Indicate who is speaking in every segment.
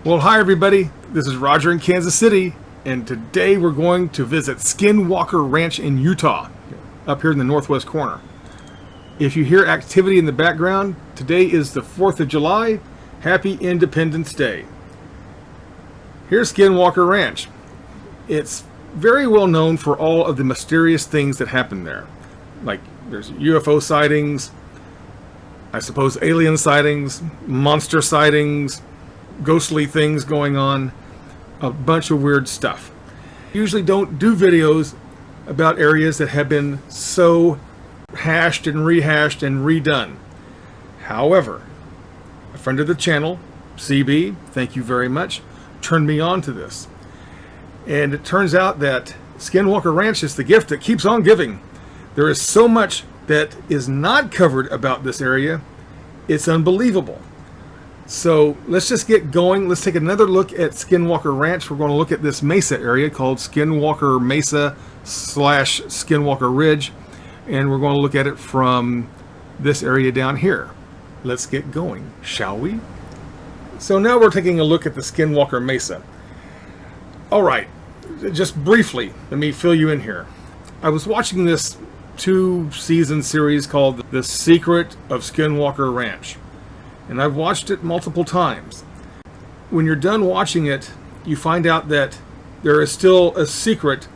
Speaker 1: Well, hi everybody. This is Roger in Kansas City, and today we're going to visit Skinwalker Ranch in Utah, up here in the northwest corner. If you hear activity in the background, today is the 4th of July. Happy Independence Day. Here's Skinwalker Ranch. It's very well known for all of the mysterious things that happen there. Like there's UFO sightings, I suppose alien sightings, monster sightings, ghostly things going on, a bunch of weird stuff. Usually don't do videos about areas that have been so hashed and rehashed and redone. However, a friend of the channel, CB, thank you very much, turned me on to this. And it turns out that Skinwalker Ranch is the gift that keeps on giving. There is so much that is not covered about this area. It's unbelievable. So let's just get going. Let's take another look at Skinwalker Ranch. We're going to look at this mesa area called Skinwalker Mesa / Skinwalker Ridge. And we're going to look at it from this area down here. Let's get going, shall we? So now we're taking a look at the Skinwalker Mesa. All right, just briefly, let me fill you in here. I was watching this 2-season series called The Secret of Skinwalker Ranch. And I've watched it multiple times. When you're done watching it, you find out that there is still a secret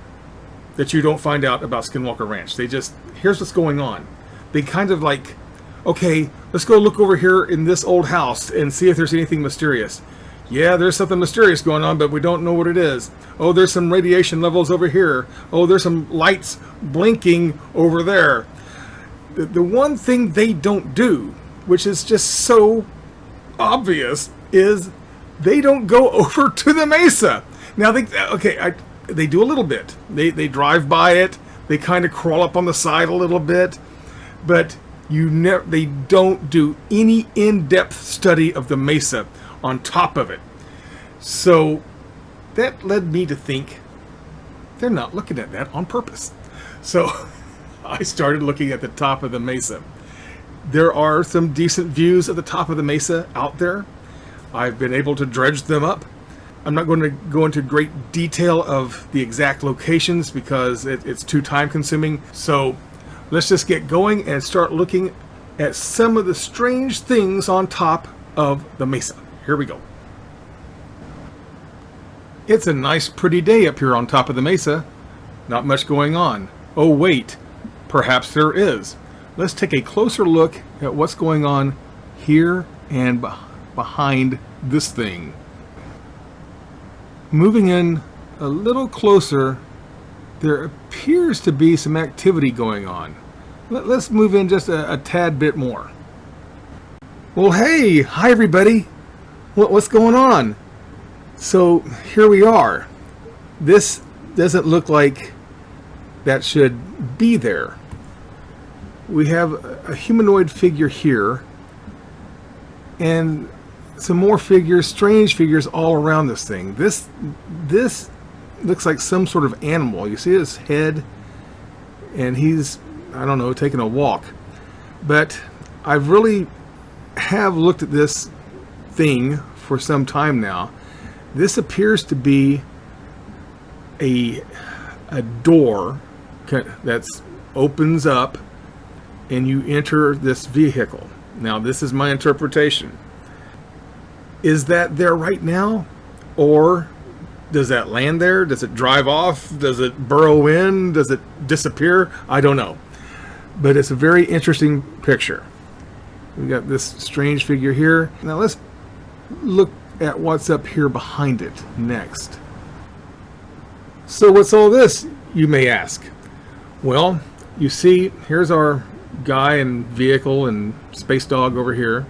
Speaker 1: that you don't find out about Skinwalker Ranch. Here's what's going on. They kind of like, okay, let's go look over here in this old house and see if there's anything mysterious. Yeah, there's something mysterious going on, but we don't know what it is. Oh, there's some radiation levels over here. Oh, there's some lights blinking over there. The one thing they don't do, which is just so obvious, is they don't go over to the mesa. Now, they do a little bit. They drive by it. They kind of crawl up on the side a little bit, but they don't do any in-depth study of the mesa on top of it. So that led me to think they're not looking at that on purpose. So I started looking at the top of the mesa. There are some decent views of the top of the mesa out there. I've been able to dredge them up. I'm not going to go into great detail of the exact locations because it's too time consuming. So let's just get going and start looking at some of the strange things on top of the mesa. Here we go. It's a nice pretty day up here on top of the mesa. Not much going on. Oh wait, perhaps there is. Let's take a closer look at what's going on here and behind this thing. Moving in a little closer, there appears to be some activity going on. Let's move in just a tad bit more. Well, hey, hi everybody. What's going on? So here we are. This doesn't look like that should be there. We have a humanoid figure here and some more figures, strange figures all around this thing. This looks like some sort of animal. You see his head and he's, I don't know, taking a walk. But I really have looked at this thing for some time now. This appears to be a door that opens up and you enter this vehicle. Now, this is my interpretation. Is that there right now? Or does that land there? Does it drive off? Does it burrow in? Does it disappear? I don't know. But it's a very interesting picture. We got this strange figure here. Now let's look at what's up here behind it next. So what's all this, you may ask? Well, you see, here's our guy and vehicle and space dog over here,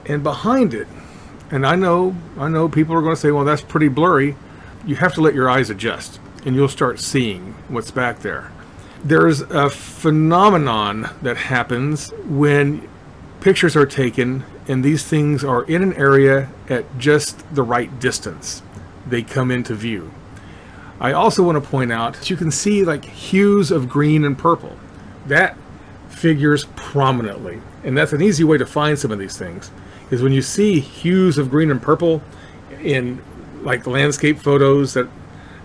Speaker 1: and behind it, and I know people are going to say, well, that's pretty blurry. You have to let your eyes adjust and you'll start seeing what's back there. There's a phenomenon that happens when pictures are taken and these things are in an area at just the right distance. They come into view. I also want to point out that you can see like hues of green and purple. That figures prominently, and that's an easy way to find some of these things, is when you see hues of green and purple, in like landscape photos, that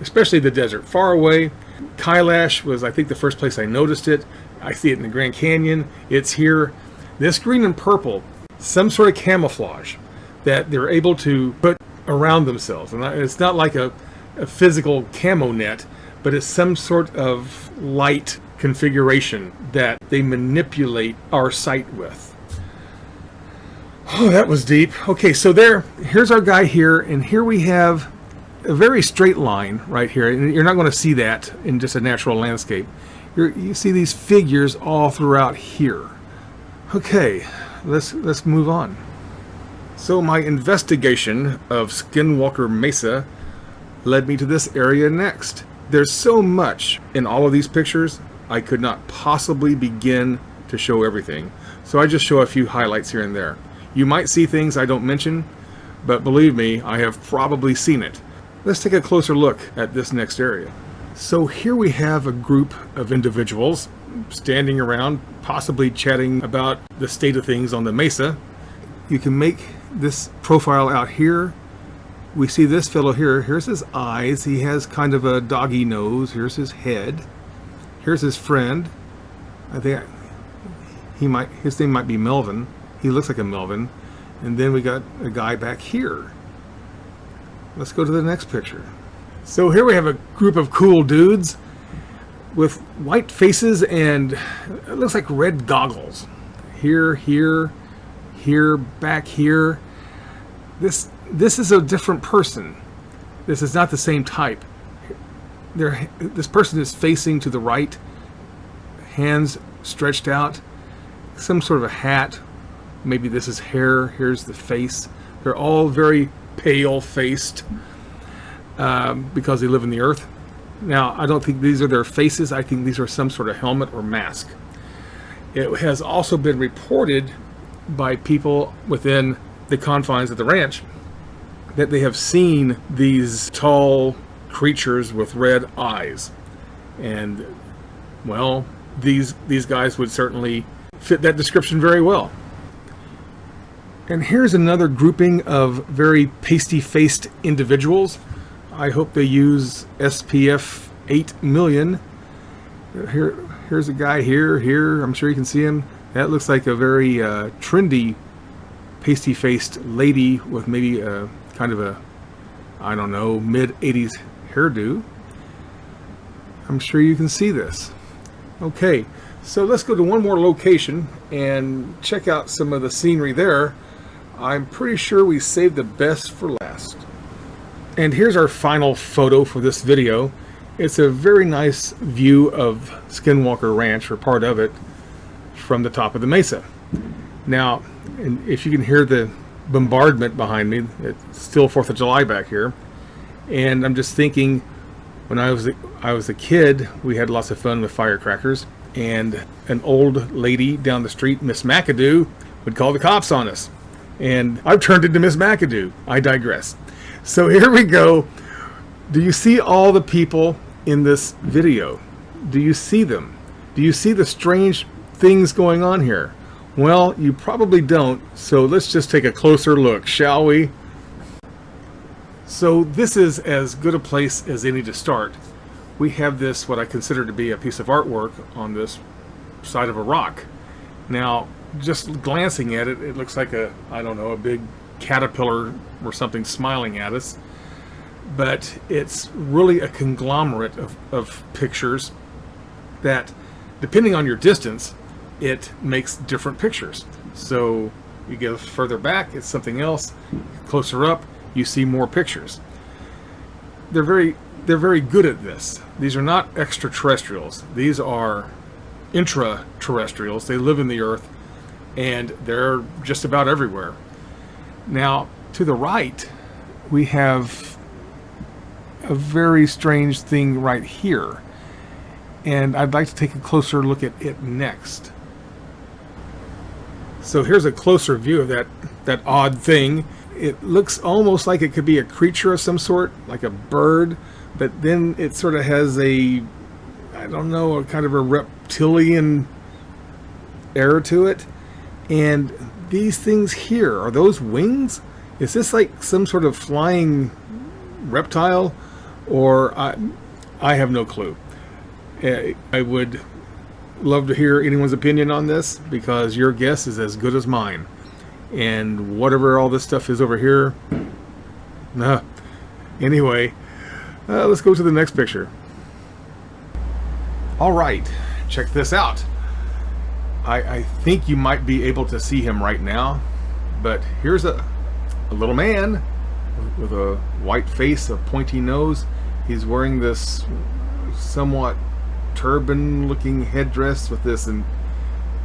Speaker 1: especially the desert. Far away, Kailash was, I think, the first place I noticed it. I see it in the Grand Canyon. It's here. This green and purple, some sort of camouflage that they're able to put around themselves. And it's not like a physical camo net, but it's some sort of light configuration that they manipulate our sight with. Oh, that was deep. Okay, so here's our guy here, and here we have a very straight line right here. And you're not going to see that in just a natural landscape. You see these figures all throughout here. Okay, let's move on. So my investigation of Skinwalker Mesa led me to this area next. There's so much in all of these pictures, I could not possibly begin to show everything. So I just show a few highlights here and there. You might see things I don't mention, but believe me, I have probably seen it. Let's take a closer look at this next area. So here we have a group of individuals standing around, possibly chatting about the state of things on the mesa. You can make this profile out here. We see this fellow here. Here's his eyes. He has kind of a doggy nose. Here's his head. Here's his friend. I think his name might be Melvin. He looks like a Melvin. And then we got a guy back here. Let's go to the next picture. So here we have a group of cool dudes with white faces and it looks like red goggles. Here, back here. This is a different person. This is not the same type. This person is facing to the right, hands stretched out, some sort of a hat. Maybe this is hair. Here's the face. They're all very pale-faced because they live in the earth. Now, I don't think these are their faces. I think these are some sort of helmet or mask. It has also been reported by people within the confines of the ranch that they have seen these tall creatures with red eyes. And, well, these guys would certainly fit that description very well. And here's another grouping of very pasty-faced individuals. I hope they use SPF 8 million. Here's a guy here. I'm sure you can see him. That looks like a very trendy pasty-faced lady with maybe kind of a, I don't know, mid-80s hairdo. I'm sure you can see this. Okay, so let's go to one more location and check out some of the scenery there. I'm pretty sure we saved the best for last. And here's our final photo for this video. It's a very nice view of Skinwalker Ranch, or part of it, from the top of the mesa. Now, and if you can hear the bombardment behind me, it's still 4th of July back here. And I'm just thinking, when I was a kid, we had lots of fun with firecrackers. And an old lady down the street, Miss McAdoo, would call the cops on us. And I've turned into Miss McAdoo. I digress. So here we go. Do you see all the people in this video? Do you see them? Do you see the strange things going on here? Well, you probably don't. So let's just take a closer look, shall we? So this is as good a place as any to start. We have this, what I consider to be a piece of artwork on this side of a rock. Now, just glancing at it, it looks like a big caterpillar or something smiling at us. But it's really a conglomerate of pictures that, depending on your distance, it makes different pictures. So you go further back, it's something else. Closer up, you see more pictures. They're very good at this. These are not extraterrestrials. These are intraterrestrials. They live in the earth, and they're just about everywhere. Now, to the right, we have a very strange thing right here, and I'd like to take a closer look at it next. So here's a closer view of that odd thing. It looks almost like it could be a creature of some sort, like a bird, but then it sort of has a kind of a reptilian air to it. And these things here, are those wings? Is this like some sort of flying reptile? Or I have no clue. I would love to hear anyone's opinion on this, because your guess is as good as mine. And whatever all this stuff is over here, anyway, let's go to the next picture. All right, check this out. I think you might be able to see him right now, but here's a little man with a white face, a pointy nose. He's wearing this somewhat turban-looking headdress with this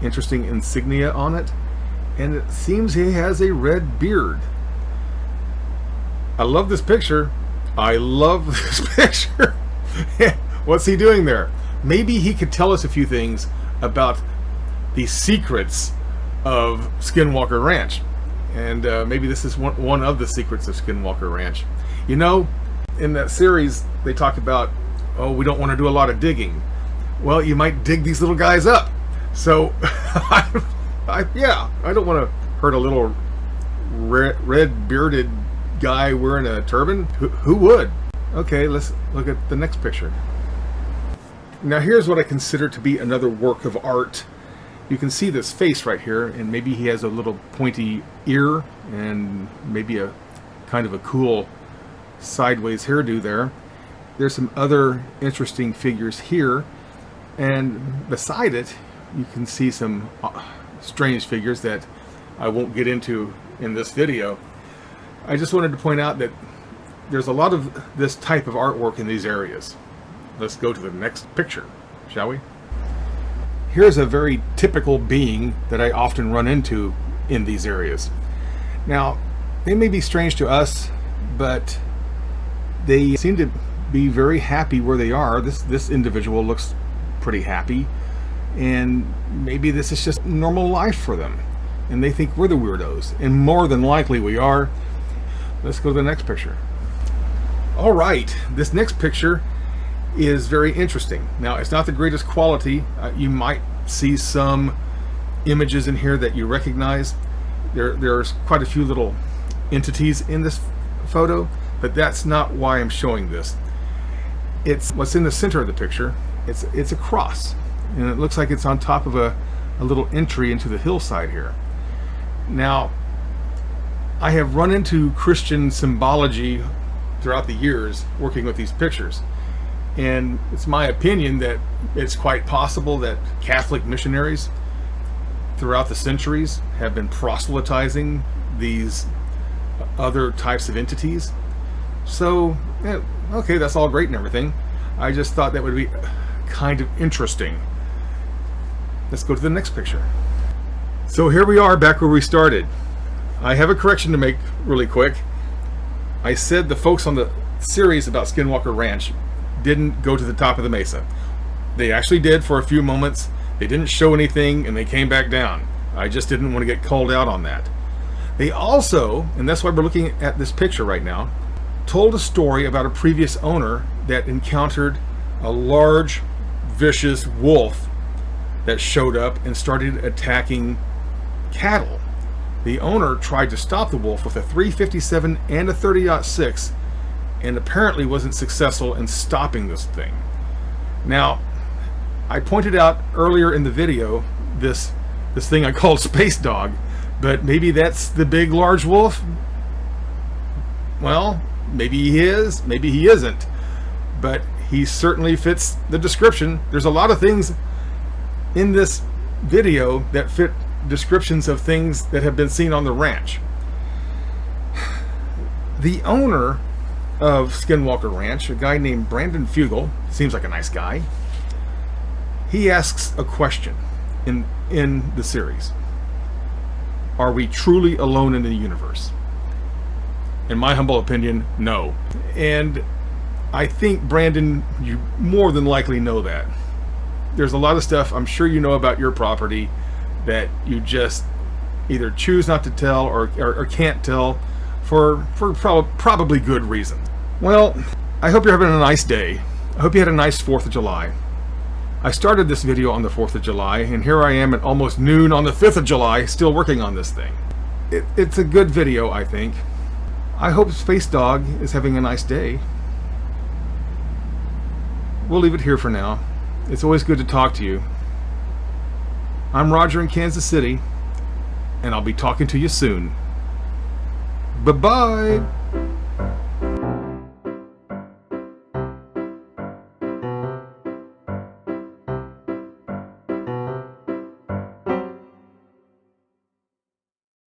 Speaker 1: interesting insignia on it, and it seems he has a red beard. I love this picture. I love this picture. What's he doing there? Maybe he could tell us a few things about the secrets of Skinwalker Ranch. And maybe this is one of the secrets of Skinwalker Ranch. You know, in that series, they talked about, oh, we don't want to do a lot of digging. Well, you might dig these little guys up. So, yeah, I don't want to hurt a little red-bearded guy wearing a turban. Who would? Okay, let's look at the next picture. Now, here's what I consider to be another work of art. You can see this face right here, and maybe he has a little pointy ear and maybe a kind of a cool sideways hairdo there. There's some other interesting figures here, and beside it you can see some strange figures that I won't get into in this video. I just wanted to point out that there's a lot of this type of artwork in these areas. Let's go to the next picture, shall we? Here's a very typical being that I often run into in these areas. Now, they may be strange to us, but they seem to be very happy where they are. This individual looks pretty happy, and maybe this is just normal life for them, and they think we're the weirdos, and more than likely we are. Let's go to the next picture. All right, this next picture is very interesting. Now, it's not the greatest quality. You might see some images in here that you recognize. There's quite a few little entities in this photo, but that's not why I'm showing this. It's what's in the center of the picture. It's a cross, and it looks like it's on top of a little entry into the hillside here. Now, I have run into Christian symbology throughout the years working with these pictures. And it's my opinion that it's quite possible that Catholic missionaries throughout the centuries have been proselytizing these other types of entities. So, yeah, okay, that's all great and everything. I just thought that would be kind of interesting. Let's go to the next picture. So here we are back where we started. I have a correction to make really quick. I said the folks on the series about Skinwalker Ranch didn't go to the top of the mesa. They actually did for a few moments. They didn't show anything, and they came back down. I just didn't want to get called out on that. They also, and that's why we're looking at this picture right now, told a story about a previous owner that encountered a large, vicious wolf that showed up and started attacking cattle. The owner tried to stop the wolf with a .357 and a .30-06, and apparently wasn't successful in stopping this thing. Now, I pointed out earlier in the video this thing I called Space Dog, but maybe that's the big large wolf? Well, maybe he is, maybe he isn't, but he certainly fits the description. There's a lot of things in this video that fit descriptions of things that have been seen on the ranch. The owner of Skinwalker Ranch, a guy named Brandon Fugel, seems like a nice guy. He asks a question in the series. Are we truly alone in the universe? In my humble opinion, no. And I think, Brandon, you more than likely know that. There's a lot of stuff I'm sure you know about your property that you just either choose not to tell or can't tell for probably good reason. Well, I hope you're having a nice day. I hope you had a nice 4th of July. I started this video on the 4th of July, and here I am at almost noon on the 5th of July still working on this thing. It's a good video, I think. I hope Space Dog is having a nice day. We'll leave it here for now. It's always good to talk to you. I'm Roger in Kansas City, and I'll be talking to you soon. Bye-bye.